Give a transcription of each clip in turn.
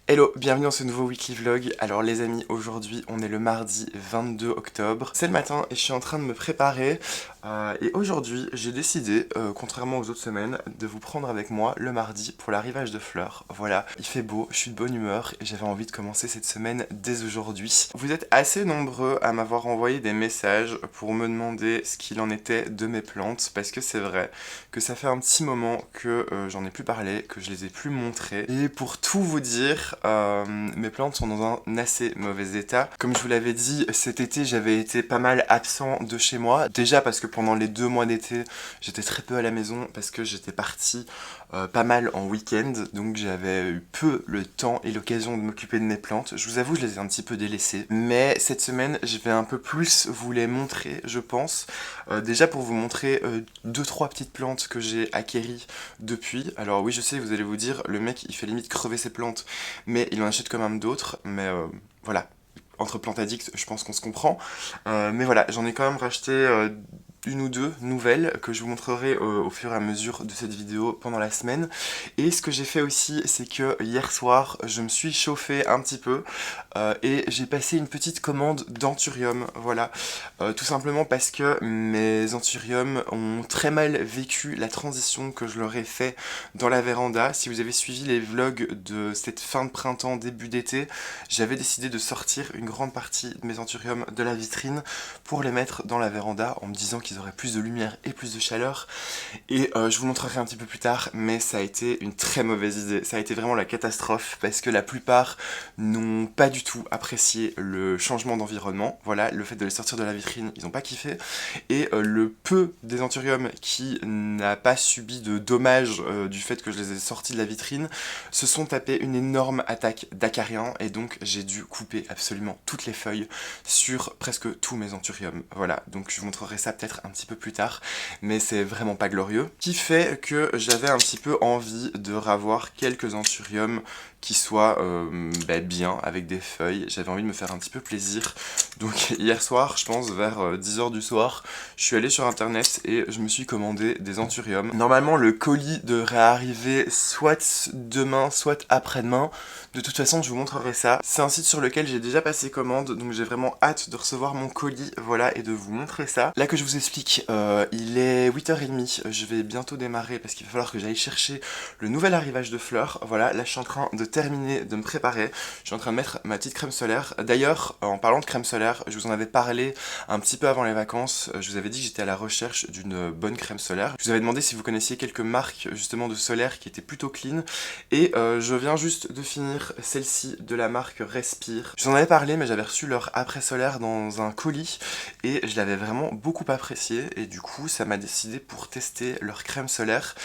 Hello, bienvenue dans ce nouveau weekly vlog. Alors les amis, aujourd'hui on est le mardi 22 octobre. C'est le matin et je suis en train de me préparer. Et aujourd'hui j'ai décidé, contrairement aux autres semaines, de vous prendre avec moi le mardi pour l'arrivage de fleurs. Voilà, il fait beau, je suis de bonne humeur et j'avais envie de commencer cette semaine dès aujourd'hui. Vous êtes assez nombreux à m'avoir envoyé des messages pour me demander ce qu'il en était de mes plantes. Parce que c'est vrai que ça fait un petit moment que j'en ai plus parlé, que je les ai plus montrées. Et pour tout vous dire, mes plantes sont dans un assez mauvais état. Comme je vous l'avais dit, cet été j'avais été pas mal absent de chez moi. Déjà parce que pendant les 2 mois d'été, j'étais très peu à la maison parce que j'étais parti pas mal en week-end. Donc j'avais eu peu le temps et l'occasion de m'occuper de mes plantes. Je vous avoue, je les ai un petit peu délaissées. Mais cette semaine, je vais un peu plus vous les montrer, je pense. Déjà pour vous montrer 2-3 petites plantes que j'ai acquéries depuis. Alors oui, je sais, vous allez vous dire, le mec il fait limite crever ses plantes, mais il en achète quand même d'autres. Mais voilà, entre plantes addicts, je pense qu'on se comprend. Mais voilà, j'en ai quand même racheté une ou deux nouvelles que je vous montrerai au fur et à mesure de cette vidéo pendant la semaine. Et ce que j'ai fait aussi, c'est que hier soir, je me suis chauffé un petit peu et j'ai passé une petite commande d'anthurium. Voilà, tout simplement parce que mes anthuriums ont très mal vécu la transition que je leur ai fait dans la véranda. Si vous avez suivi les vlogs de cette fin de printemps, début d'été, j'avais décidé de sortir une grande partie de mes anthuriums de la vitrine pour les mettre dans la véranda en me disant qu'ils auraient plus de lumière et plus de chaleur. Et je vous montrerai un petit peu plus tard, mais ça a été une très mauvaise idée. Ça a été vraiment la catastrophe parce que la plupart n'ont pas du tout apprécié le changement d'environnement. Voilà, le fait de les sortir de la vitrine, ils n'ont pas kiffé. Et le peu des anthuriums qui n'a pas subi de dommages du fait que je les ai sortis de la vitrine se sont tapés une énorme attaque d'acariens et donc j'ai dû couper absolument toutes les feuilles sur presque tous mes anthuriums. Voilà, donc je vous montrerai ça peut-être un petit peu plus tard, mais c'est vraiment pas glorieux. Qui fait que j'avais un petit peu envie de ravoir quelques anthuriums qui soient bien avec des feuilles. J'avais envie de me faire un petit peu plaisir. Donc hier soir, je pense vers 10h du soir, je suis allé sur internet et je me suis commandé des anthuriums. Normalement le colis devrait arriver soit demain, soit après-demain. De toute façon, je vous montrerai ça. C'est un site sur lequel j'ai déjà passé commande, donc j'ai vraiment hâte de recevoir mon colis, voilà, et de vous montrer ça. Là que je vous explique, il est 8h30, je vais bientôt démarrer parce qu'il va falloir que j'aille chercher le nouvel arrivage de fleurs. Voilà, là je suis en train de terminer de me préparer, je suis en train de mettre ma petite crème solaire. D'ailleurs, en parlant de crème solaire, je vous en avais parlé un petit peu avant les vacances, je vous avais dit que j'étais à la recherche d'une bonne crème solaire. Je vous avais demandé si vous connaissiez quelques marques justement de solaire qui étaient plutôt clean, et je viens juste de finir celle-ci de la marque Respire. Je vous en avais parlé, mais j'avais reçu leur après solaire dans un colis et je l'avais vraiment beaucoup apprécié, et du coup ça m'a décidé pour tester leur crème solaire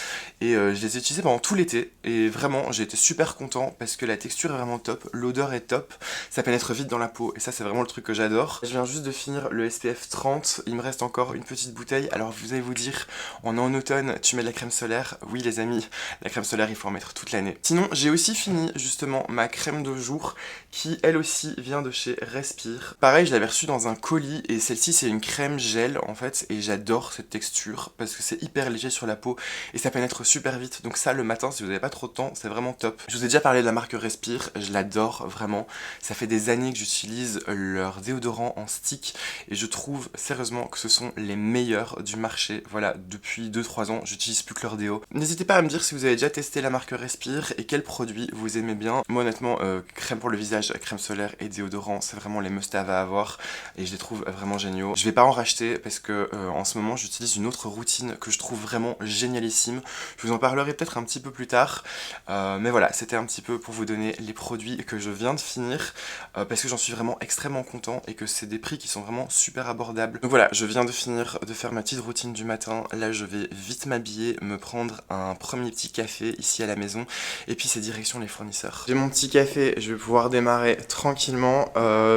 et je les ai utilisés pendant tout l'été et vraiment j'ai été super content parce que la texture est vraiment top, l'odeur est top, ça pénètre vite dans la peau et ça c'est vraiment le truc que j'adore. Je viens juste de finir le SPF 30, il me reste encore une petite bouteille. Alors vous allez vous dire, on est en automne, tu mets de la crème solaire? Oui les amis, la crème solaire il faut en mettre toute l'année. Sinon j'ai aussi fini justement ma crème de jour qui elle aussi vient de chez Respire. Pareil, je l'avais reçue dans un colis et celle-ci c'est une crème gel en fait et j'adore cette texture parce que c'est hyper léger sur la peau et ça pénètre super vite. Donc ça le matin si vous n'avez pas trop de temps, c'est vraiment top. Je vous ai déjà parlé de la marque Respire, je l'adore vraiment. Ça fait des années que j'utilise leur déodorant en stick et je trouve sérieusement que ce sont les meilleurs du marché. Voilà, depuis 2-3 ans, j'utilise plus que leur déo. N'hésitez pas à me dire si vous avez déjà testé la marque Respire et quels produits vous aimez bien. Moi honnêtement, crème pour le visage, crème solaire et déodorant, c'est vraiment les must-have à avoir et je les trouve vraiment géniaux. Je vais pas en racheter parce que en ce moment j'utilise une autre routine que je trouve vraiment génialissime. Je vous en parlerai peut-être un petit peu plus tard, mais voilà, c'était un petit peu pour vous donner les produits que je viens de finir parce que j'en suis vraiment extrêmement content et que c'est des prix qui sont vraiment super abordables. Donc voilà, je viens de finir de faire ma petite routine du matin. Là je vais vite m'habiller, me prendre un premier petit café ici à la maison et puis c'est direction les fournisseurs. J'ai mon petit café, je vais pouvoir démarrer tranquillement.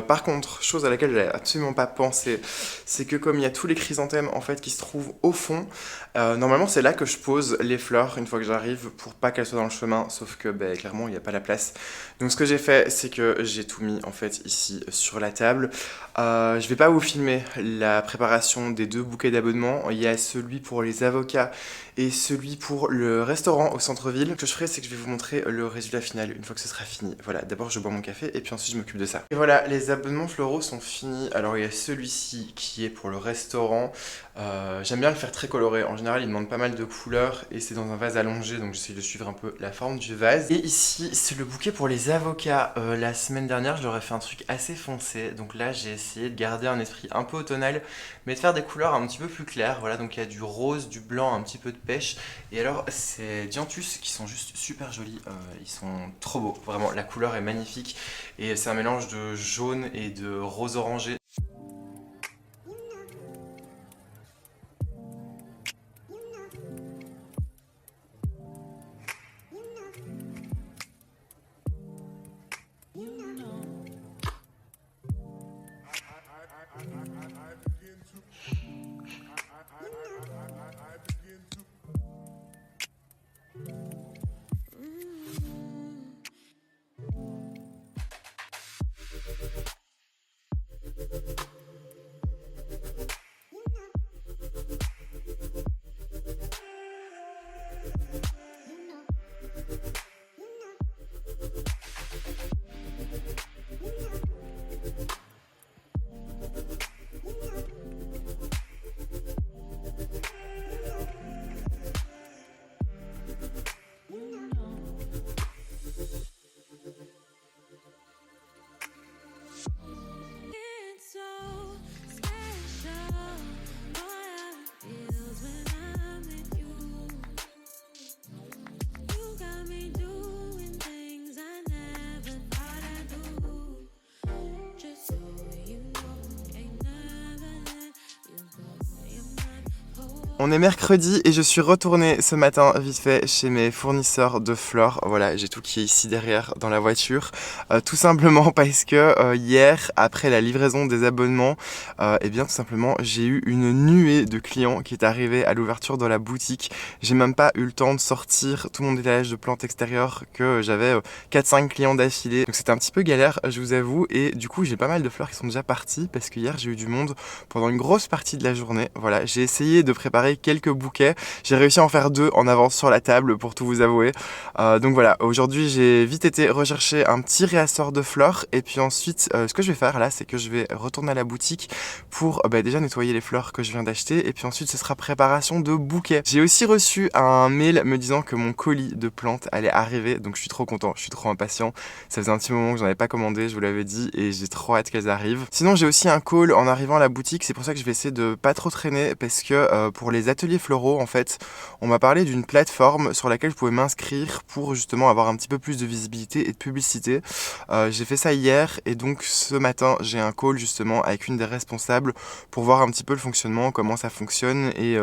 Par contre, chose à laquelle j'avais absolument pas pensé, c'est que comme il y a tous les chrysanthèmes en fait qui se trouvent au fond, normalement c'est là que je pose les fleurs une fois que j'arrive pour pas qu'elles soient dans le chemin, sauf que clairement il y a pas la place. Donc ce que j'ai fait, c'est que j'ai tout mis en fait ici sur la table. Je vais pas vous filmer la préparation des 2 bouquets d'abonnements. Il y a celui pour les avocats et celui pour le restaurant au centre-ville. Ce que je ferai, c'est que je vais vous montrer le résultat final une fois que ce sera fini. Voilà, d'abord je bois mon café et puis ensuite je m'occupe de ça. Et voilà, les abonnements floraux sont finis. Alors il y a celui-ci qui est pour le restaurant. J'aime bien le faire très coloré. En général, il demande pas mal de couleurs et c'est dans un vase allongé, donc j'essaye de suivre un peu la forme du vase. Et ici, c'est le bouquet pour les avocats. La semaine dernière, je leur ai fait un truc assez foncé. Donc là, j'ai essayé de garder un esprit un peu automnal, mais de faire des couleurs un petit peu plus claires. Voilà, donc il y a du rose, du blanc, un petit peu de pêche. Et alors, ces Dianthus qui sont juste super jolis. Ils sont trop beaux. Vraiment, la couleur est magnifique. Et c'est un mélange de jaune et de rose orangé. On est mercredi et je suis retournée ce matin vite fait chez mes fournisseurs de fleurs. Voilà, j'ai tout qui est ici derrière dans la voiture. Tout simplement parce que hier, après la livraison des abonnements, eh bien tout simplement j'ai eu une nuée de clients qui est arrivée à l'ouverture de la boutique. J'ai même pas eu le temps de sortir tout mon étalage de plantes extérieures que j'avais 4-5 clients d'affilée. Donc c'était un petit peu galère, je vous avoue. Et du coup j'ai pas mal de fleurs qui sont déjà parties parce que hier j'ai eu du monde pendant une grosse partie de la journée. Voilà, j'ai essayé de préparer quelques bouquets. J'ai réussi à en faire 2 en avance sur la table pour tout vous avouer. Donc voilà, aujourd'hui j'ai vite été rechercher un petit réassort de fleurs et puis ensuite ce que je vais faire là, c'est que je vais retourner à la boutique pour déjà nettoyer les fleurs que je viens d'acheter et puis ensuite ce sera préparation de bouquets. J'ai aussi reçu un mail me disant que mon colis de plantes allait arriver, donc je suis trop content, je suis trop impatient. Ça faisait un petit moment que j'en avais pas commandé, je vous l'avais dit, et j'ai trop hâte qu'elles arrivent. Sinon j'ai aussi un call en arrivant à la boutique, c'est pour ça que je vais essayer de pas trop traîner parce que pour les ateliers floraux en fait, on m'a parlé d'une plateforme sur laquelle je pouvais m'inscrire pour justement avoir un petit peu plus de visibilité et de publicité. J'ai fait ça hier et donc ce matin j'ai un call justement avec une des responsables pour voir un petit peu le fonctionnement, comment ça fonctionne et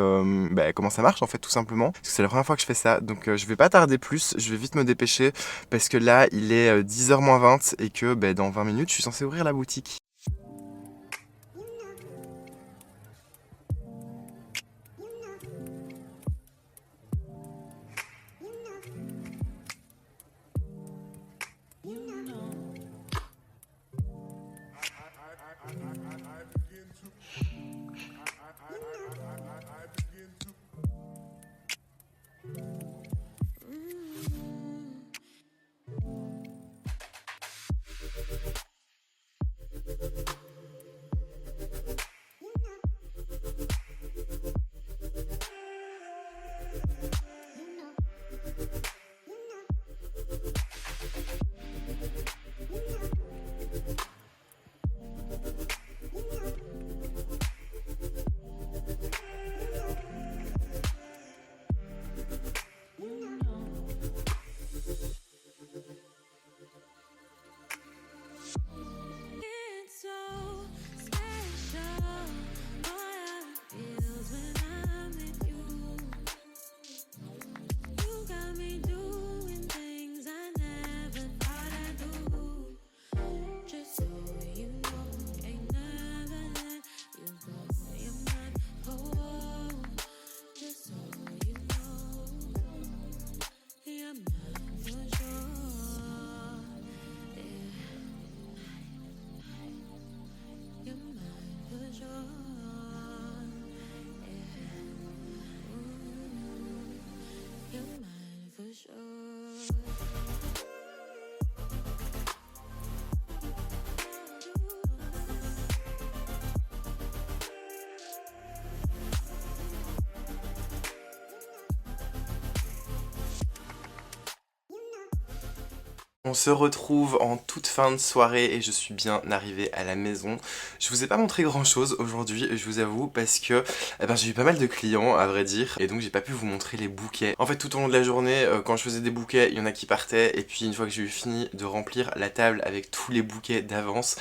comment ça marche en fait tout simplement. Parce que c'est la première fois que je fais ça, donc je vais pas tarder plus, je vais vite me dépêcher parce que là il est 10h moins 20 et que dans 20 minutes je suis censé ouvrir la boutique. On se retrouve en toute fin de soirée et je suis bien arrivé à la maison. Je vous ai pas montré grand chose aujourd'hui, je vous avoue, parce que j'ai eu pas mal de clients à vrai dire, et donc j'ai pas pu vous montrer les bouquets. En fait, tout au long de la journée, quand je faisais des bouquets, il y en a qui partaient, et puis une fois que j'ai eu fini de remplir la table avec tous les bouquets d'avance,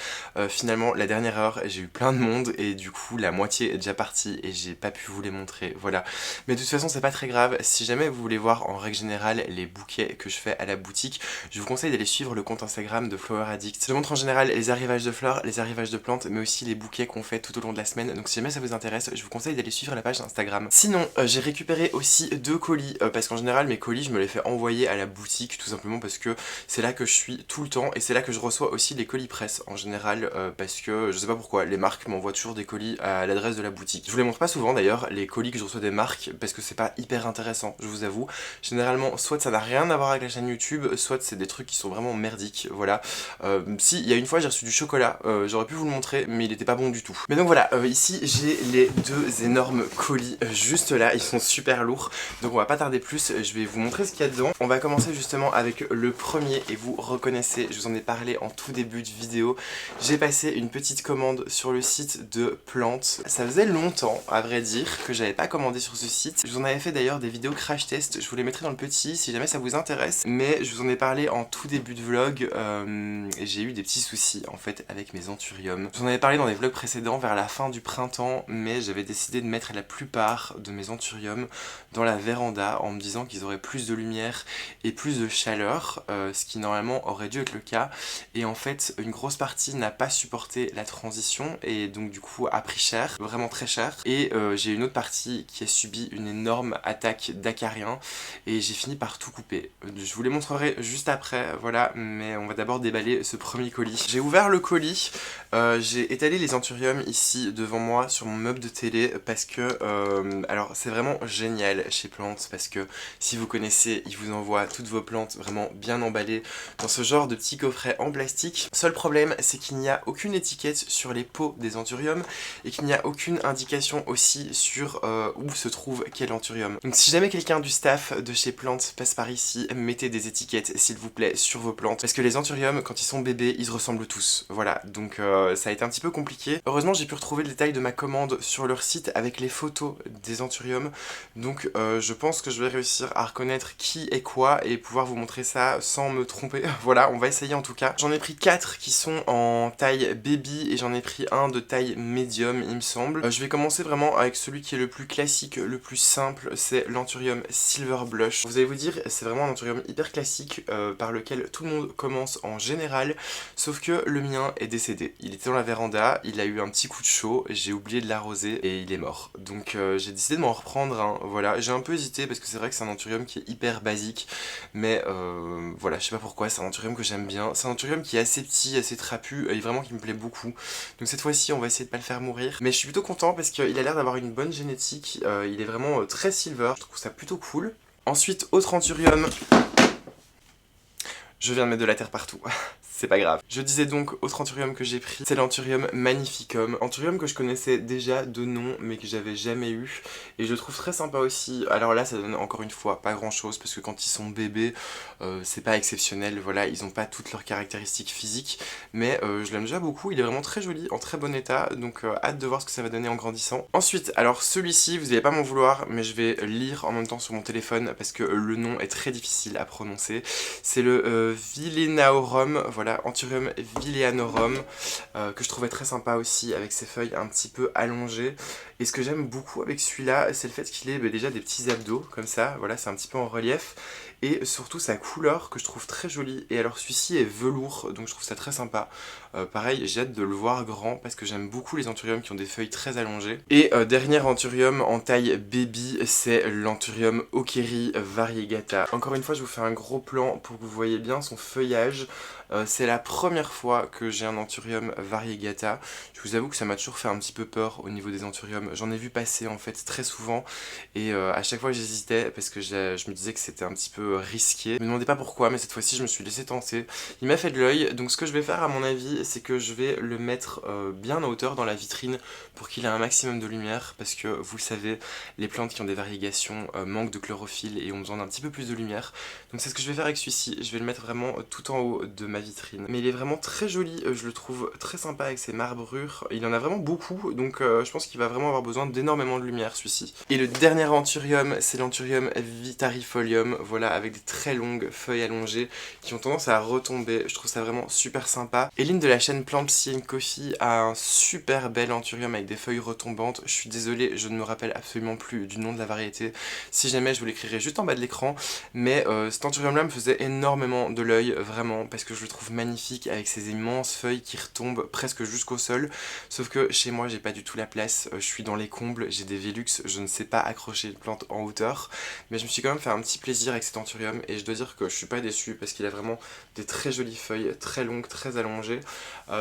finalement la dernière heure j'ai eu plein de monde et du coup la moitié est déjà partie et j'ai pas pu vous les montrer, voilà. Mais de toute façon c'est pas très grave, si jamais vous voulez voir en règle générale les bouquets que je fais à la boutique, je vous conseille d'aller suivre le compte Instagram de Flower Addict. Je montre en général les arrivages de fleurs, les arrivages de plantes, mais aussi les bouquets qu'on fait tout au long de la semaine. Donc si jamais ça vous intéresse, je vous conseille d'aller suivre la page Instagram. Sinon, j'ai récupéré aussi 2 colis, parce qu'en général mes colis je me les fais envoyer à la boutique, tout simplement parce que c'est là que je suis tout le temps et c'est là que je reçois aussi les colis presse en général, parce que je sais pas pourquoi, les marques m'envoient toujours des colis à l'adresse de la boutique. Je vous les montre pas souvent d'ailleurs, les colis que je reçois des marques, parce que c'est pas hyper intéressant, je vous avoue. Généralement, soit ça n'a rien à voir avec la chaîne YouTube, soit c'est des trucs qui sont vraiment merdiques, voilà. Si, il y a une fois j'ai reçu du chocolat, j'aurais pu vous le montrer, mais il était pas bon du tout. Mais donc voilà, ici j'ai les 2 énormes colis juste là, ils sont super lourds, donc on va pas tarder plus, je vais vous montrer ce qu'il y a dedans. On va commencer justement avec le premier, et vous reconnaissez, je vous en ai parlé en tout début de vidéo, j'ai passé une petite commande sur le site de plantes. Ça faisait longtemps, à vrai dire, que j'avais pas commandé sur ce site. Je vous en avais fait d'ailleurs des vidéos crash test, je vous les mettrai dans le petit si jamais ça vous intéresse. Mais je vous en ai parlé en tout début de vlog, et j'ai eu des petits soucis en fait avec mes anthuriums. Je vous en avais parlé dans des vlogs précédents vers la fin du printemps, mais j'avais décidé de mettre la plupart de mes anthuriums dans la véranda en me disant qu'ils auraient plus de lumière et plus de chaleur, ce qui normalement aurait dû être le cas. Et en fait, une grosse partie n'a pas supporté la transition et donc du coup a pris cher, vraiment très cher. Et j'ai une autre partie qui a subi une énorme attaque d'acariens et j'ai fini par tout couper. Je vous les montrerai juste après, voilà, mais on va d'abord déballer ce premier colis. J'ai ouvert le colis, j'ai étalé les anthuriums ici devant moi sur mon meuble de télé parce que, alors c'est vraiment génial chez Plantes parce que si vous connaissez, ils vous envoient toutes vos plantes vraiment bien emballées dans ce genre de petit coffret en plastique. Seul problème, c'est qu'il n'y a aucune étiquette sur les pots des anthuriums et qu'il n'y a aucune indication aussi sur où se trouve quel anthurium. Donc si jamais quelqu'un du staff de chez Plantes passe par ici, mettez des étiquettes s'il vous plaît sur vos plantes parce que les anthuriums quand ils sont bébés, ils se ressemblent tous. Voilà, donc ça a été un petit peu compliqué. Heureusement, j'ai pu retrouver le détail de ma commande sur leur site avec les photos des anthuriums. Donc je pense que je vais réussir à reconnaître qui est quoi et pouvoir vous montrer ça sans me tromper. Voilà, on va essayer en tout cas. J'en ai pris 4 qui sont en taille baby et j'en ai pris un de taille médium il me semble. Je vais commencer vraiment avec celui qui est le plus classique, le plus simple, c'est l'anthurium Silver Blush. Vous allez vous dire, c'est vraiment un anthurium hyper classique par lequel tout le monde commence en général, sauf que le mien est décédé. Il était dans la véranda, il a eu un petit coup de chaud, j'ai oublié de l'arroser et il est mort. Donc j'ai décidé de m'en reprendre un, voilà. J'ai un peu hésité parce que c'est vrai que c'est un anthurium qui est hyper basique, mais voilà, je sais pas pourquoi, c'est un anthurium que j'aime bien. C'est un anthurium qui est assez petit, assez trapu et vraiment qui me plaît beaucoup. Donc cette fois-ci, on va essayer de pas le faire mourir. Mais je suis plutôt content parce qu'il a l'air d'avoir une bonne génétique, il est vraiment très silver, je trouve ça plutôt cool. Ensuite, autre anthurium. Je viens de mettre de la terre partout. C'est pas grave. Je disais donc, autre anthurium que j'ai pris, c'est l'anthurium magnificum. Anthurium que je connaissais déjà de nom, mais que j'avais jamais eu. Et je le trouve très sympa aussi. Alors là, ça donne encore une fois pas grand chose, parce que quand ils sont bébés, c'est pas exceptionnel. Voilà, ils ont pas toutes leurs caractéristiques physiques. Mais je l'aime déjà beaucoup, il est vraiment très joli, en très bon état. Donc hâte de voir ce que ça va donner en grandissant. Ensuite, alors celui-ci, vous allez pas m'en vouloir, mais je vais lire en même temps sur mon téléphone, parce que le nom est très difficile à prononcer. C'est le Villenaorum, voilà, Anthurium Villeanaorum, que je trouvais très sympa aussi, avec ses feuilles un petit peu allongées. Et ce que j'aime beaucoup avec celui-là, c'est le fait qu'il ait déjà des petits abdos, comme ça, voilà, c'est un petit peu en relief. Et surtout sa couleur que je trouve très jolie. Et alors celui-ci est velours, donc je trouve ça très sympa. Pareil, j'ai hâte de le voir grand parce que j'aime beaucoup les anthuriums qui ont des feuilles très allongées. Et dernier anthurium en taille baby, c'est l'anthurium Okeri variegata. Encore une fois, je vous fais un gros plan pour que vous voyez bien son feuillage. C'est la première fois que j'ai un anthurium variegata. Je vous avoue que ça m'a toujours fait un petit peu peur au niveau des anthuriums. J'en ai vu passer en fait très souvent et à chaque fois j'hésitais parce que je me disais que c'était un petit peu peu risqué. Ne me demandez pas pourquoi, mais cette fois-ci je me suis laissé tenter. Il m'a fait de l'œil, donc ce que je vais faire à mon avis, c'est que je vais le mettre bien en hauteur dans la vitrine pour qu'il ait un maximum de lumière, parce que vous le savez, les plantes qui ont des variegations manquent de chlorophylle et ont besoin d'un petit peu plus de lumière. Donc c'est ce que je vais faire avec celui-ci, je vais le mettre vraiment tout en haut de ma vitrine. Mais il est vraiment très joli, je le trouve très sympa avec ses marbrures. Il en a vraiment beaucoup, donc je pense qu'il va vraiment avoir besoin d'énormément de lumière celui-ci. Et le dernier anthurium, c'est l'anthurium vitarifolium, voilà, avec des très longues feuilles allongées qui ont tendance à retomber. Je trouve ça vraiment super sympa. Eline de la chaîne Plant Sea Coffee a un super bel anthurium avec des feuilles retombantes. Je suis désolée, je ne me rappelle absolument plus du nom de la variété. Si jamais, je vous l'écrirai juste en bas de l'écran. Mais cet anthurium là me faisait énormément de l'œil, vraiment, parce que je le trouve magnifique avec ses immenses feuilles qui retombent presque jusqu'au sol. Sauf que chez moi j'ai pas du tout la place, je suis dans les combles, j'ai des Velux, je ne sais pas accrocher une plante en hauteur. Mais je me suis quand même fait un petit plaisir avec cet anthurium et je dois dire que je suis pas déçu parce qu'il a vraiment des très jolies feuilles, très longues, très allongées.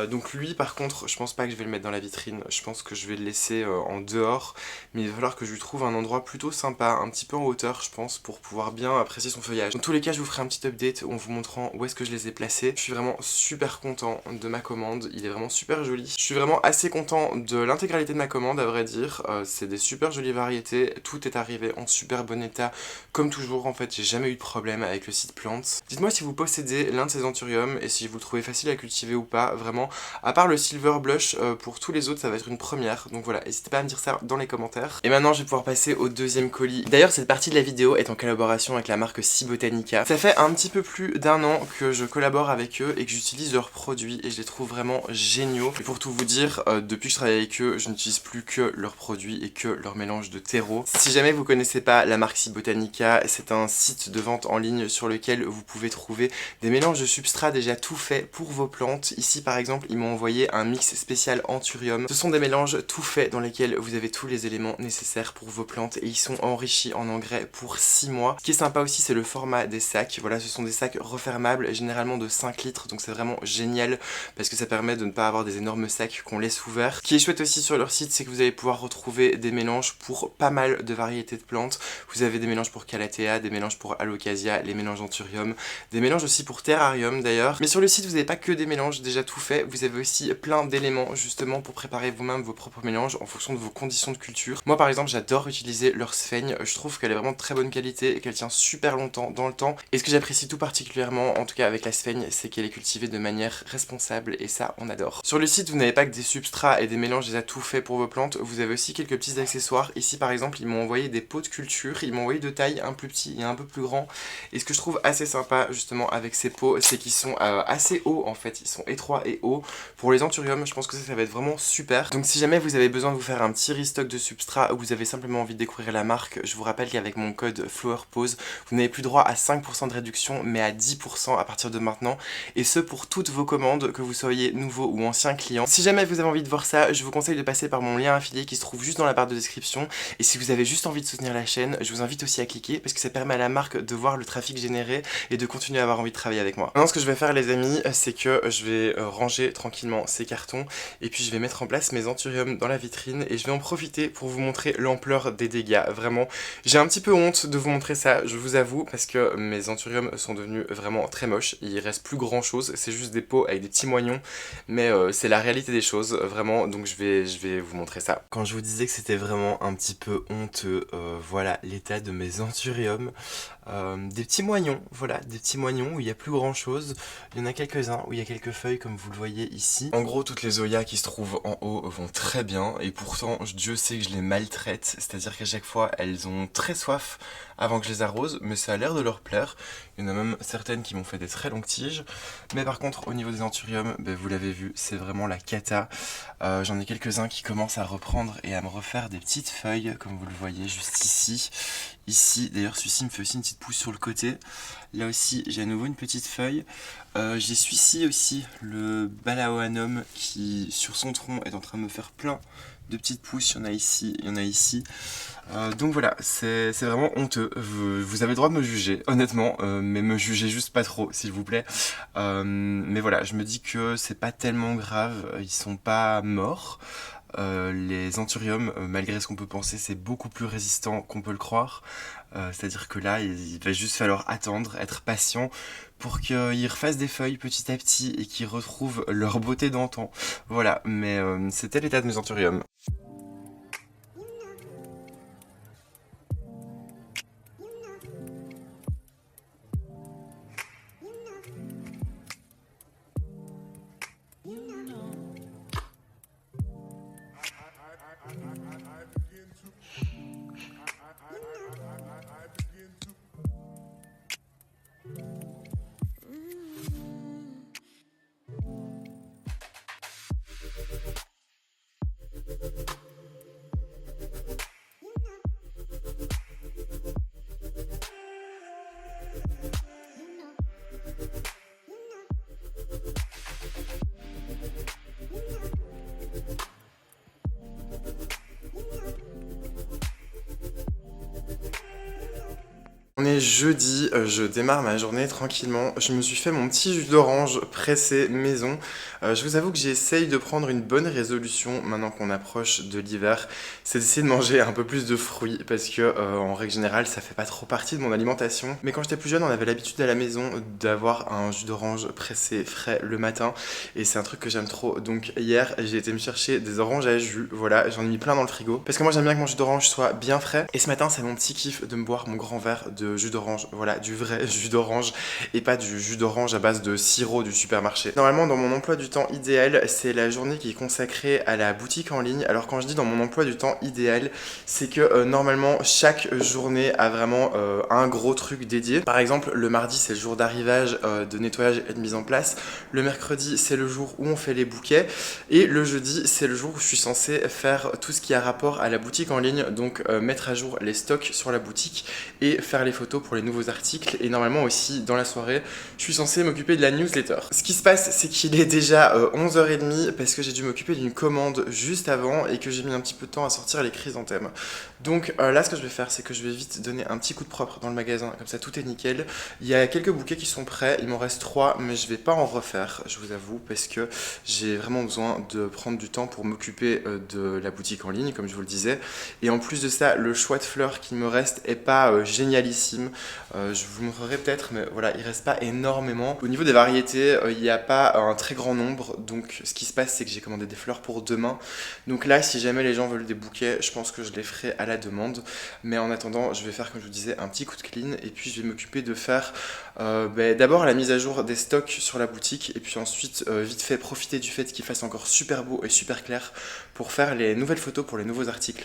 Donc lui par contre je pense pas que je vais le mettre dans la vitrine, je pense que je vais le laisser en dehors. Mais il va falloir que je lui trouve un endroit plutôt sympa, un petit peu en hauteur je pense, pour pouvoir bien apprécier son feuillage. Dans tous les cas je vous ferai un petit update en vous montrant où est-ce que je les ai placés. Je suis vraiment super content de ma commande, il est vraiment super joli. Je suis vraiment assez content de l'intégralité de ma commande à vrai dire, c'est des super jolies variétés, tout est arrivé en super bon état comme toujours en fait, j'ai jamais eu de problème avec le site Plants. Dites-moi si vous possédez l'un de ces anthuriums et si vous le trouvez facile à cultiver ou pas, vraiment, à part le Silver Blush, pour tous les autres ça va être une première, donc voilà, n'hésitez pas à me dire ça dans les commentaires. Et maintenant je vais pouvoir passer au deuxième colis. D'ailleurs cette partie de la vidéo est en collaboration avec la marque Sea Botanica. Ça fait un petit peu plus d'un an que je collabore avec eux et que j'utilise leurs produits et je les trouve vraiment géniaux. Et pour tout vous dire, depuis que je travaille avec eux, je n'utilise plus que leurs produits et que leur mélange de terreau. Si jamais vous connaissez pas la marque Sea Botanica, c'est un site de vente en ligne sur lequel vous pouvez trouver des mélanges de substrats déjà tout faits pour vos plantes. Ici par exemple, ils m'ont envoyé un mix spécial anthurium. Ce sont des mélanges tout faits dans lesquels vous avez tous les éléments nécessaires pour vos plantes et ils sont enrichis en engrais pour 6 mois. Ce qui est sympa aussi, c'est le format des sacs. Voilà, ce sont des sacs refermables, généralement de 5 litres, donc c'est vraiment génial parce que ça permet de ne pas avoir des énormes sacs qu'on laisse ouverts. Ce qui est chouette aussi sur leur site, c'est que vous allez pouvoir retrouver des mélanges pour pas mal de variétés de plantes. Vous avez des mélanges pour Calathea, des mélanges pour Alocasia, les mélanges anthurium, des mélanges aussi pour terrarium d'ailleurs. Mais sur le site, vous n'avez pas que des mélanges déjà tout faits, vous avez aussi plein d'éléments justement pour préparer vous-même vos propres mélanges en fonction de vos conditions de culture. Moi par exemple, j'adore utiliser leur sphaigne, je trouve qu'elle est vraiment de très bonne qualité et qu'elle tient super longtemps dans le temps. Et ce que j'apprécie tout particulièrement, en tout cas avec la sphaigne, c'est qu'elle est cultivée de manière responsable et ça on adore. Sur le site, vous n'avez pas que des substrats et des mélanges déjà tout faits pour vos plantes, vous avez aussi quelques petits accessoires. Ici par exemple, ils m'ont envoyé des pots de culture, ils m'ont envoyé de taille un plus petit et un peu plus grand. Et ce que je trouve assez sympa justement avec ces pots, c'est qu'ils sont assez hauts en fait, ils sont étroits et hauts. Pour les anthuriums, je pense que ça va être vraiment super. Donc si jamais vous avez besoin de vous faire un petit restock de substrat ou vous avez simplement envie de découvrir la marque, je vous rappelle qu'avec mon code FlowerPose, vous n'avez plus droit à 5% de réduction mais à 10% à partir de maintenant. Et ce pour toutes vos commandes, que vous soyez nouveau ou ancien client. Si jamais vous avez envie de voir ça, je vous conseille de passer par mon lien affilié qui se trouve juste dans la barre de description. Et si vous avez juste envie de soutenir la chaîne, je vous invite aussi à cliquer parce que ça permet à la marque de voir le trafic généré et de continuer à avoir envie de travailler avec moi. Maintenant ce que je vais faire les amis, c'est que je vais ranger tranquillement ces cartons et puis je vais mettre en place mes anthuriums dans la vitrine et je vais en profiter pour vous montrer l'ampleur des dégâts. Vraiment, j'ai un petit peu honte de vous montrer ça, je vous avoue, parce que mes anthuriums sont devenus vraiment très moches. Il reste plus grand chose, c'est juste des pots avec des petits moignons, mais c'est la réalité des choses, vraiment, donc je vais vous montrer ça. Quand je vous disais que c'était vraiment un petit peu honteux, voilà l'état de mes anthuriums. Des petits moignons, voilà, des petits moignons où il n'y a plus grand chose. Il y en a quelques-uns où il y a quelques feuilles comme vous le voyez ici. En gros, toutes les zoyas qui se trouvent en haut vont très bien et pourtant, Dieu sait que je les maltraite, c'est-à-dire qu'à chaque fois, elles ont très soif avant que je les arrose, mais ça a l'air de leur plaire. Il y en a même certaines qui m'ont fait des très longues tiges. Mais par contre, au niveau des anthuriums, ben, vous l'avez vu, c'est vraiment la cata. J'en ai quelques-uns qui commencent à reprendre et à me refaire des petites feuilles, comme vous le voyez juste ici. Ici, d'ailleurs, celui-ci me fait aussi une petite pousse sur le côté. Là aussi, j'ai à nouveau une petite feuille. J'ai celui-ci aussi, le Balaoanum, qui, sur son tronc, est en train de me faire plein de petites pousses. Il y en a ici, il y en a ici. Donc voilà, c'est vraiment honteux. Vous avez le droit de me juger, honnêtement, mais me jugez juste pas trop, s'il vous plaît. Mais voilà, je me dis que c'est pas tellement grave, ils sont pas morts. Les anthuriums, malgré ce qu'on peut penser, c'est beaucoup plus résistant qu'on peut le croire. C'est-à-dire que là, il va juste falloir attendre, être patient pour qu'ils refassent des feuilles petit à petit et qu'ils retrouvent leur beauté d'antan. Voilà, mais c'était l'état de mes anthuriums. On est jeudi, je démarre ma journée tranquillement. Je me suis fait mon petit jus d'orange pressé maison. Je vous avoue que j'essaye de prendre une bonne résolution maintenant qu'on approche de l'hiver. C'est d'essayer de manger un peu plus de fruits parce que en règle générale ça fait pas trop partie de mon alimentation. Mais quand j'étais plus jeune on avait l'habitude à la maison d'avoir un jus d'orange pressé frais le matin. Et c'est un truc que j'aime trop. Donc hier j'ai été me chercher des oranges à jus. Voilà, j'en ai mis plein dans le frigo. Parce que moi j'aime bien que mon jus d'orange soit bien frais. Et ce matin c'est mon petit kiff de me boire mon grand verre de jus d'orange, voilà, du vrai jus d'orange et pas du jus d'orange à base de sirop du supermarché. Normalement dans mon emploi du temps idéal, c'est la journée qui est consacrée à la boutique en ligne. Alors quand je dis dans mon emploi du temps idéal, c'est que normalement chaque journée a vraiment un gros truc dédié. Par exemple le mardi c'est le jour d'arrivage, de nettoyage et de mise en place. Le mercredi c'est le jour où on fait les bouquets et le jeudi c'est le jour où je suis censé faire tout ce qui a rapport à la boutique en ligne, donc mettre à jour les stocks sur la boutique et faire les photos pour les nouveaux articles. Et normalement aussi dans la soirée je suis censé m'occuper de la newsletter. Ce qui se passe c'est qu'il est déjà 11h30 parce que j'ai dû m'occuper d'une commande juste avant et que j'ai mis un petit peu de temps à sortir les chrysanthèmes. Donc là ce que je vais faire c'est que je vais vite donner un petit coup de propre dans le magasin, comme ça tout est nickel. Il y a quelques bouquets qui sont prêts, il m'en reste 3 mais je vais pas en refaire, je vous avoue, parce que j'ai vraiment besoin de prendre du temps pour m'occuper de la boutique en ligne comme je vous le disais. Et en plus de ça le choix de fleurs qui me reste est pas génialissime. Je vous montrerai peut-être, mais voilà, il reste pas énormément. Au niveau des variétés, il n'y a pas un très grand nombre, donc ce qui se passe c'est que j'ai commandé des fleurs pour demain. Donc là si jamais les gens veulent des bouquets, je pense que je les ferai à la demande. Mais en attendant je vais faire comme je vous disais un petit coup de clean et puis je vais m'occuper de faire d'abord la mise à jour des stocks sur la boutique et puis ensuite vite fait profiter du fait qu'il fasse encore super beau et super clair pour faire les nouvelles photos pour les nouveaux articles.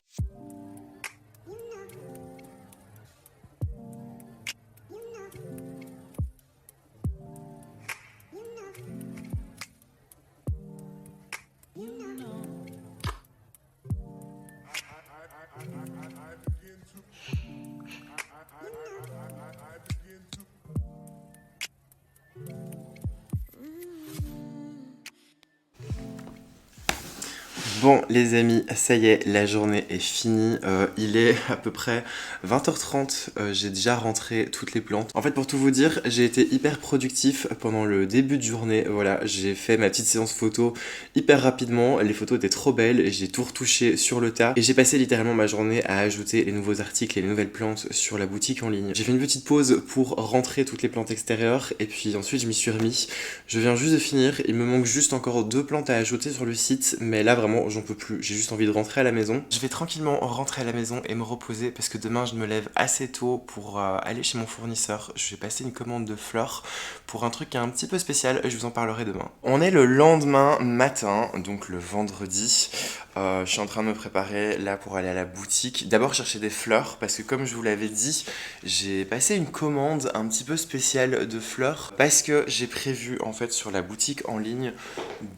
Bon les amis, ça y est, la journée est finie, il est à peu près 20h30, j'ai déjà rentré toutes les plantes. En fait pour tout vous dire, j'ai été hyper productif pendant le début de journée, voilà, j'ai fait ma petite séance photo hyper rapidement, les photos étaient trop belles et j'ai tout retouché sur le tas. Et j'ai passé littéralement ma journée à ajouter les nouveaux articles et les nouvelles plantes sur la boutique en ligne. J'ai fait une petite pause pour rentrer toutes les plantes extérieures et puis ensuite je m'y suis remis. Je viens juste de finir, il me manque juste encore 2 plantes à ajouter sur le site, mais là vraiment j'en peux plus, j'ai juste envie de rentrer à la maison. Je vais tranquillement rentrer à la maison et me reposer parce que demain je me lève assez tôt pour aller chez mon fournisseur. Je vais passer une commande de fleurs pour un truc qui est un petit peu spécial et je vous en parlerai demain. On est le lendemain matin, donc le vendredi. Je suis en train de me préparer là pour aller à la boutique. D'abord chercher des fleurs parce que comme je vous l'avais dit, j'ai passé une commande un petit peu spéciale de fleurs parce que j'ai prévu en fait sur la boutique en ligne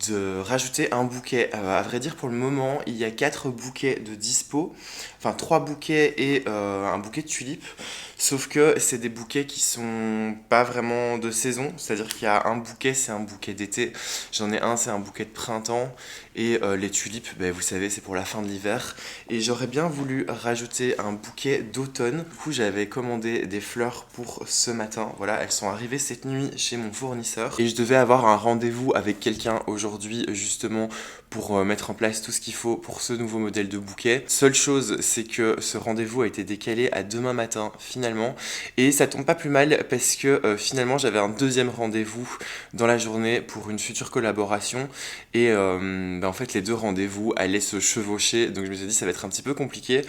de rajouter un bouquet. À vrai dire pour le moment il y a 4 bouquets de dispo, enfin 3 bouquets et un bouquet de tulipes. Sauf que c'est des bouquets qui sont pas vraiment de saison, c'est-à-dire qu'il y a un bouquet, c'est un bouquet d'été, j'en ai un, c'est un bouquet de printemps, et les tulipes, ben, vous savez, c'est pour la fin de l'hiver. Et j'aurais bien voulu rajouter un bouquet d'automne. Du coup, j'avais commandé des fleurs pour ce matin. Voilà, elles sont arrivées cette nuit chez mon fournisseur. Et je devais avoir un rendez-vous avec quelqu'un aujourd'hui, justement, pour mettre en place tout ce qu'il faut pour ce nouveau modèle de bouquet. Seule chose, c'est que ce rendez-vous a été décalé à demain matin, finalement. Et ça tombe pas plus mal parce que finalement, j'avais un deuxième rendez-vous dans la journée pour une future collaboration. Et en fait, les deux rendez-vous allaient se chevaucher. Donc je me suis dit, ça va être un petit peu compliqué.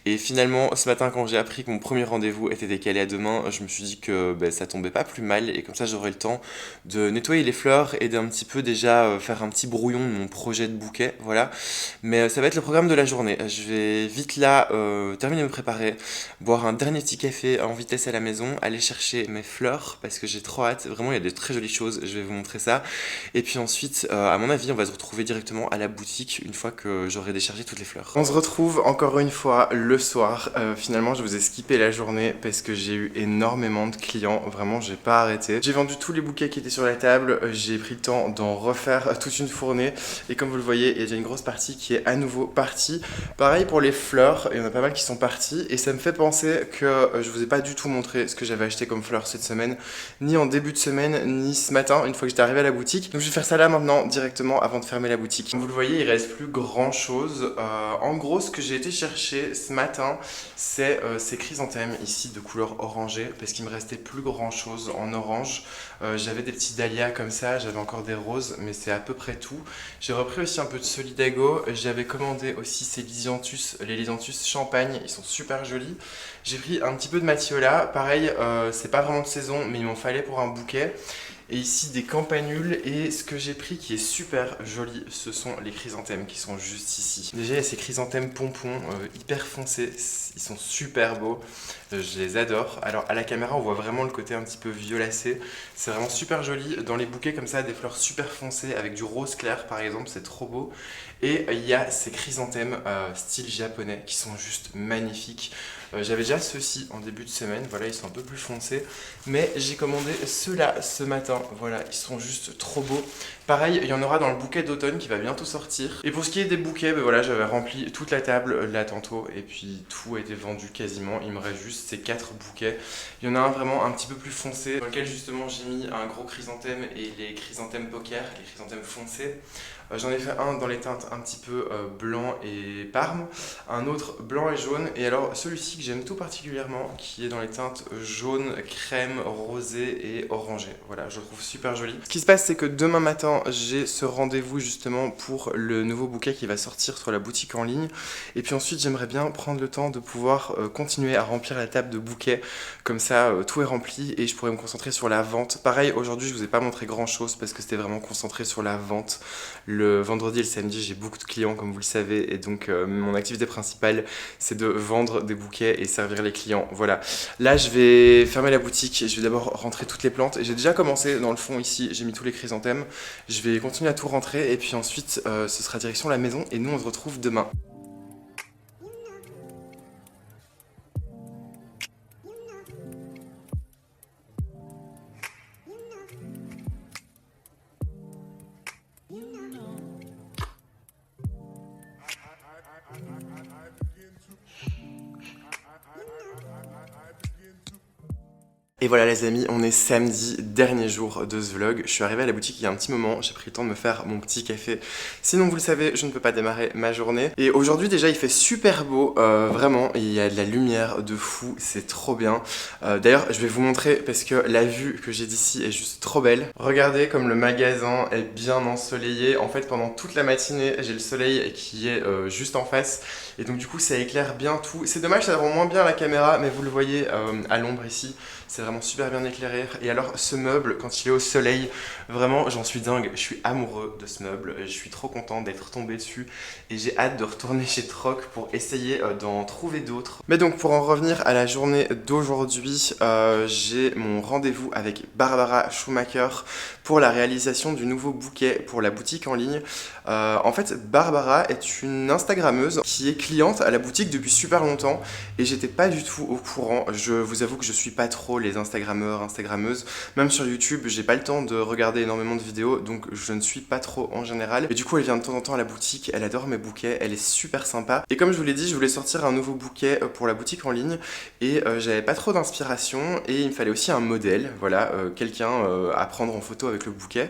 Et finalement, ce matin, quand j'ai appris que mon premier rendez-vous était décalé à demain, je me suis dit que ça tombait pas plus mal. Et comme ça, j'aurais le temps de nettoyer les fleurs et d'un petit peu déjà faire un petit brouillon de mon projet de bouquet. Voilà. Mais ça va être le programme de la journée. Je vais vite là terminer de me préparer, boire un dernier petit café en vitesse à la maison, aller chercher mes fleurs parce que j'ai trop hâte. Vraiment, il y a des très jolies choses. Je vais vous montrer ça. Et puis ensuite, à mon avis, on va se retrouver directement à la boutique une fois que j'aurai déchargé toutes les fleurs. On se retrouve encore une fois le soir. Finalement, je vous ai skippé la journée parce que j'ai eu énormément de clients. Vraiment, j'ai pas arrêté. J'ai vendu tous les bouquets qui étaient sur la table. J'ai pris le temps d'en refaire toute une fournée. Et comme vous le voyez, il y a déjà une grosse partie qui est à nouveau partie. Pareil pour les fleurs, il y en a pas mal qui sont parties. Et ça me fait penser que je vous ai pas du tout montré ce que j'avais acheté comme fleurs cette semaine, ni en début de semaine, ni ce matin, une fois que j'étais arrivé à la boutique. Donc je vais faire ça là maintenant, directement, avant de fermer la boutique. Comme vous le voyez, il reste plus grand chose. En gros, ce que j'ai été chercher ce matin, c'est ces chrysanthèmes ici de couleur orangée, parce qu'il me restait plus grand chose en orange. J'avais des petits dahlias comme ça, j'avais encore des roses, mais c'est à peu près tout. J'ai repris aussi un peu de Solidago. J'avais commandé aussi ces lisianthus, les lisianthus champagne, ils sont super jolis. J'ai pris un petit peu de Matthiola, pareil, c'est pas vraiment de saison, mais il m'en fallait pour un bouquet. Et ici des campanules, et ce que j'ai pris qui est super joli, ce sont les chrysanthèmes qui sont juste ici. Déjà il y a ces chrysanthèmes pompons hyper foncés, ils sont super beaux, je les adore. Alors à la caméra on voit vraiment le côté un petit peu violacé, c'est vraiment super joli. Dans les bouquets comme ça, des fleurs super foncées avec du rose clair par exemple, c'est trop beau. Et il y a ces chrysanthèmes style japonais qui sont juste magnifiques. J'avais déjà ceux-ci en début de semaine, voilà, ils sont un peu plus foncés. Mais j'ai commandé ceux-là ce matin, voilà, ils sont juste trop beaux. Pareil, il y en aura dans le bouquet d'automne qui va bientôt sortir. Et pour ce qui est des bouquets, voilà, j'avais rempli toute la table là tantôt. Et puis tout a été vendu quasiment, il me reste juste ces 4 bouquets. Il y en a un vraiment un petit peu plus foncé, dans lequel justement j'ai mis un gros chrysanthème et les chrysanthèmes poker, les chrysanthèmes foncés. J'en ai fait un dans les teintes un petit peu blanc et parme, un autre blanc et jaune, et alors celui-ci que j'aime tout particulièrement, qui est dans les teintes jaune, crème, rosé et orangé. Voilà, je le trouve super joli. Ce qui se passe, c'est que demain matin, j'ai ce rendez-vous justement pour le nouveau bouquet qui va sortir sur la boutique en ligne, et puis ensuite j'aimerais bien prendre le temps de pouvoir continuer à remplir la table de bouquets, comme ça tout est rempli et je pourrais me concentrer sur la vente. Pareil, aujourd'hui je vous ai pas montré grand chose parce que c'était vraiment concentré sur la vente. Le vendredi et le samedi, j'ai beaucoup de clients comme vous le savez, et donc mon activité principale c'est de vendre des bouquets et servir les clients. Voilà, là je vais fermer la boutique, je vais d'abord rentrer toutes les plantes. J'ai déjà commencé dans le fond ici, j'ai mis tous les chrysanthèmes. Je vais continuer à tout rentrer et puis ensuite ce sera direction la maison et nous on se retrouve demain. Et voilà les amis, on est samedi, dernier jour de ce vlog. Je suis arrivé à la boutique il y a un petit moment, j'ai pris le temps de me faire mon petit café. Sinon vous le savez, je ne peux pas démarrer ma journée. Et aujourd'hui déjà il fait super beau, vraiment, il y a de la lumière de fou, c'est trop bien. D'ailleurs je vais vous montrer parce que la vue que j'ai d'ici est juste trop belle. Regardez comme le magasin est bien ensoleillé. En fait pendant toute la matinée j'ai le soleil qui est juste en face. Et donc du coup ça éclaire bien tout. C'est dommage, ça rend moins bien la caméra, mais vous le voyez à l'ombre ici. c'est vraiment super bien éclairé. Et alors ce meuble, quand il est au soleil, vraiment j'en suis dingue, je suis amoureux de ce meuble, je suis trop content d'être tombé dessus et j'ai hâte de retourner chez Troc pour essayer d'en trouver d'autres. Mais donc pour en revenir à la journée d'aujourd'hui, j'ai mon rendez-vous avec Barbara Schumacher pour la réalisation du nouveau bouquet pour la boutique en ligne. En fait, Barbara est une Instagrammeuse qui est cliente à la boutique depuis super longtemps et j'étais pas du tout au courant. Je vous avoue que je suis pas trop les Instagrammeurs, Instagrammeuses. Même sur YouTube, j'ai pas le temps de regarder énormément de vidéos, donc je ne suis pas trop en général. Et du coup, elle vient de temps en temps à la boutique, elle adore mes bouquets, elle est super sympa. Et comme je vous l'ai dit, je voulais sortir un nouveau bouquet pour la boutique en ligne et j'avais pas trop d'inspiration et il me fallait aussi un modèle, voilà, quelqu'un à prendre en photo avec le bouquet.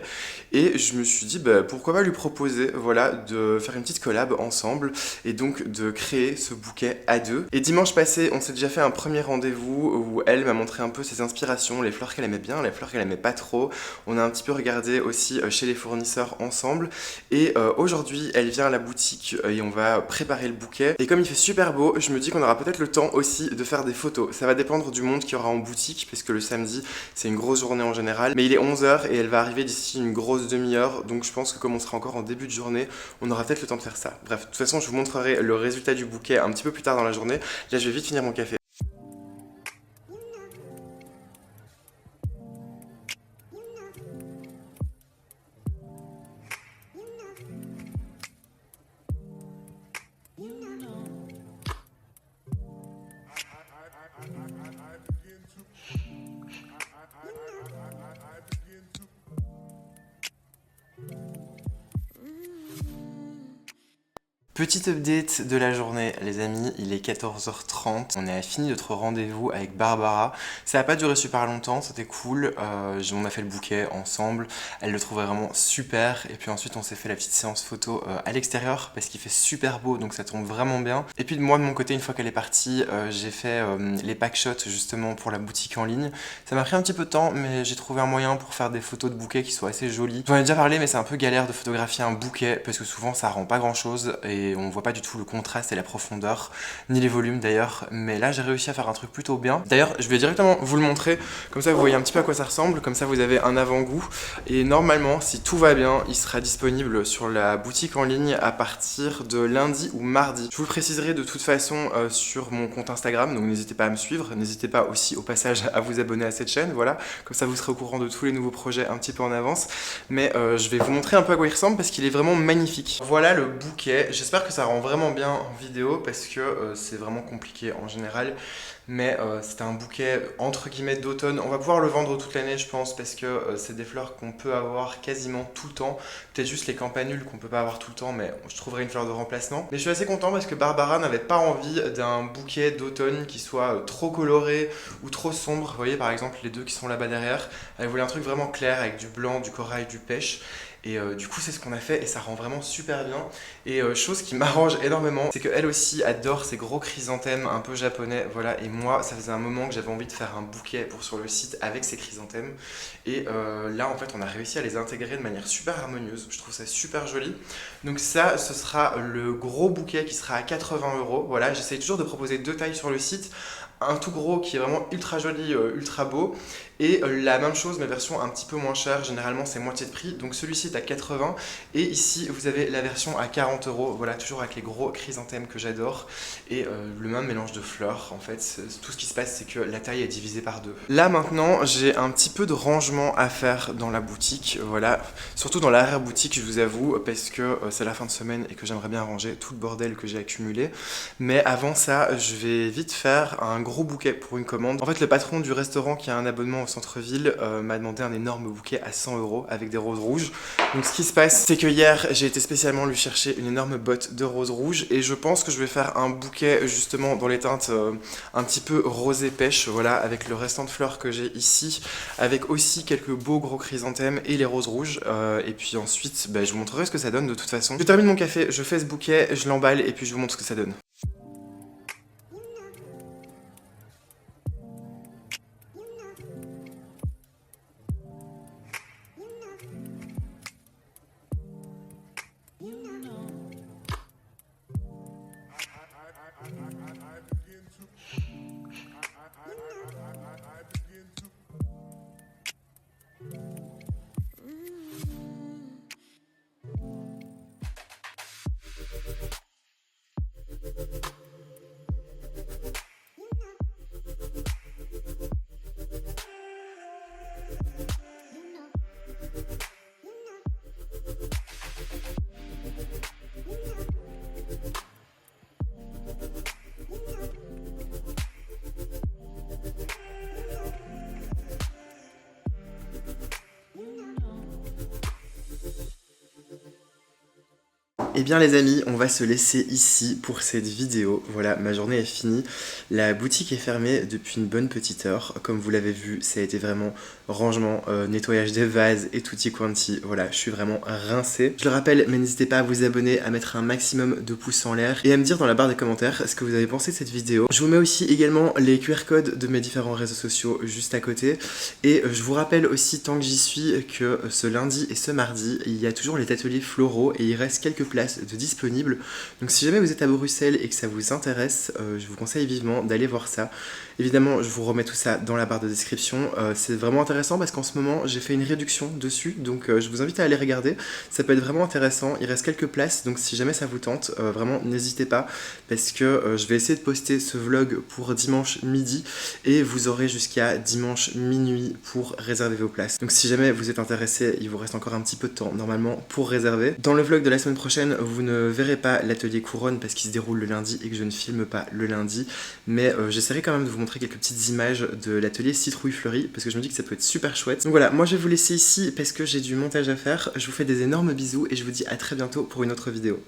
Et je me suis dit, bah, pourquoi pas lui proposer, voilà, de faire une petite collab ensemble et donc de créer ce bouquet à deux. Et dimanche passé, on s'est déjà fait un premier rendez-vous où elle m'a montré un peu ses inspirations, les fleurs qu'elle aimait bien, les fleurs qu'elle aimait pas trop. On a un petit peu regardé aussi chez les fournisseurs ensemble. Et aujourd'hui, elle vient à la boutique et on va préparer le bouquet. Et comme il fait super beau, je me dis qu'on aura peut-être le temps aussi de faire des photos. Ça va dépendre du monde qu'il y aura en boutique, puisque le samedi, c'est une grosse journée en général. Mais il est 11h et elle va arriver d'ici une grosse demi-heure. Donc je pense que comme on sera encore en début de journée, on aura peut-être le temps de faire ça. Bref, de toute façon, je vous montrerai le résultat du bouquet un petit peu plus tard dans la journée. Là, je vais vite finir mon café. Petite update de la journée, les amis, il est 14h30, on a fini notre rendez-vous avec Barbara. Ça n'a pas duré super longtemps, c'était cool, on a fait le bouquet ensemble, elle le trouvait vraiment super, et puis ensuite on s'est fait la petite séance photo à l'extérieur, parce qu'il fait super beau, donc ça tombe vraiment bien. Et puis moi de mon côté, une fois qu'elle est partie, j'ai fait les packshots justement pour la boutique en ligne. Ça m'a pris un petit peu de temps, mais j'ai trouvé un moyen pour faire des photos de bouquets qui soient assez jolies. J'en ai déjà parlé, mais c'est un peu galère de photographier un bouquet, parce que souvent ça rend pas grand chose, et on voit pas du tout le contraste et la profondeur, ni les volumes d'ailleurs, mais là j'ai réussi à faire un truc plutôt bien. D'ailleurs je vais directement vous le montrer, comme ça vous voyez un petit peu à quoi ça ressemble, comme ça vous avez un avant-goût, et normalement si tout va bien, il sera disponible sur la boutique en ligne à partir de lundi ou mardi. Je vous le préciserai de toute façon sur mon compte Instagram, donc n'hésitez pas à me suivre, n'hésitez pas aussi au passage à vous abonner à cette chaîne, voilà, comme ça vous serez au courant de tous les nouveaux projets un petit peu en avance, mais je vais vous montrer un peu à quoi il ressemble parce qu'il est vraiment magnifique. Voilà le bouquet, j'espère que ça rend vraiment bien en vidéo parce que c'est vraiment compliqué en général, mais c'était un bouquet entre guillemets d'automne. On va pouvoir le vendre toute l'année je pense parce que c'est des fleurs qu'on peut avoir quasiment tout le temps, peut-être juste les campanules qu'on peut pas avoir tout le temps, mais je trouverai une fleur de remplacement. Mais je suis assez content parce que Barbara n'avait pas envie d'un bouquet d'automne qui soit trop coloré ou trop sombre. Vous voyez par exemple les deux qui sont là-bas derrière, elle voulait un truc vraiment clair avec du blanc, du corail, du pêche. Et du coup c'est ce qu'on a fait et ça rend vraiment super bien. Et chose qui m'arrange énormément, c'est qu'elle aussi adore ces gros chrysanthèmes un peu japonais, voilà. Et moi ça faisait un moment que j'avais envie de faire un bouquet pour sur le site avec ces chrysanthèmes. Et là en fait on a réussi à les intégrer de manière super harmonieuse, je trouve ça super joli. Donc ça ce sera le gros bouquet qui sera à 80 €, voilà. J'essaie toujours de proposer deux tailles sur le site, un tout gros qui est vraiment ultra joli, ultra beau, et la même chose mais version un petit peu moins chère, généralement c'est moitié de prix, donc celui-ci est à 80 et ici vous avez la version à 40 €, voilà, toujours avec les gros chrysanthèmes que j'adore et le même mélange de fleurs. En fait tout ce qui se passe c'est que la taille est divisée par deux. Là maintenant j'ai un petit peu de rangement à faire dans la boutique, voilà, surtout dans l'arrière boutique je vous avoue, parce que c'est la fin de semaine et que j'aimerais bien ranger tout le bordel que j'ai accumulé, mais avant ça je vais vite faire un gros bouquet pour une commande. En fait le patron du restaurant qui a un abonnement au centre-ville m'a demandé un énorme bouquet à 100 € avec des roses rouges. Donc ce qui se passe c'est que hier j'ai été spécialement lui chercher une énorme botte de roses rouges et je pense que je vais faire un bouquet justement dans les teintes un petit peu rosé pêche, voilà, avec le restant de fleurs que j'ai ici, avec aussi quelques beaux gros chrysanthèmes et les roses rouges, et puis ensuite bah, je vous montrerai ce que ça donne de toute façon. Je termine mon café, je fais ce bouquet, je l'emballe et puis je vous montre ce que ça donne. Eh bien les amis, on va se laisser ici pour cette vidéo. Voilà, ma journée est finie. La boutique est fermée depuis une bonne petite heure. Comme vous l'avez vu, ça a été vraiment rangement, nettoyage des vases et tutti quanti. Voilà, je suis vraiment rincé. Je le rappelle, mais n'hésitez pas à vous abonner, à mettre un maximum de pouces en l'air et à me dire dans la barre des commentaires ce que vous avez pensé de cette vidéo. Je vous mets aussi également les QR codes de mes différents réseaux sociaux juste à côté. Et je vous rappelle aussi, tant que j'y suis, que ce lundi et ce mardi, il y a toujours les ateliers floraux et il reste quelques places de disponibles. Donc si jamais vous êtes à Bruxelles et que ça vous intéresse, je vous conseille vivement d'aller voir ça. Évidemment, je vous remets tout ça dans la barre de description. C'est vraiment intéressant parce qu'en ce moment, j'ai fait une réduction dessus. Donc je vous invite à aller regarder. Ça peut être vraiment intéressant. Il reste quelques places. Donc si jamais ça vous tente, vraiment n'hésitez pas. Parce que je vais essayer de poster ce vlog pour dimanche midi. Et vous aurez jusqu'à dimanche minuit pour réserver vos places. Donc si jamais vous êtes intéressé, il vous reste encore un petit peu de temps normalement pour réserver. Dans le vlog de la semaine prochaine, vous ne verrez pas l'atelier couronne parce qu'il se déroule le lundi et que je ne filme pas le lundi. Mais j'essaierai quand même de vous montrer quelques petites images de l'atelier citrouille fleurie parce que je me dis que ça peut être super chouette. Donc voilà, moi je vais vous laisser ici parce que j'ai du montage à faire. Je vous fais des énormes bisous et je vous dis à très bientôt pour une autre vidéo.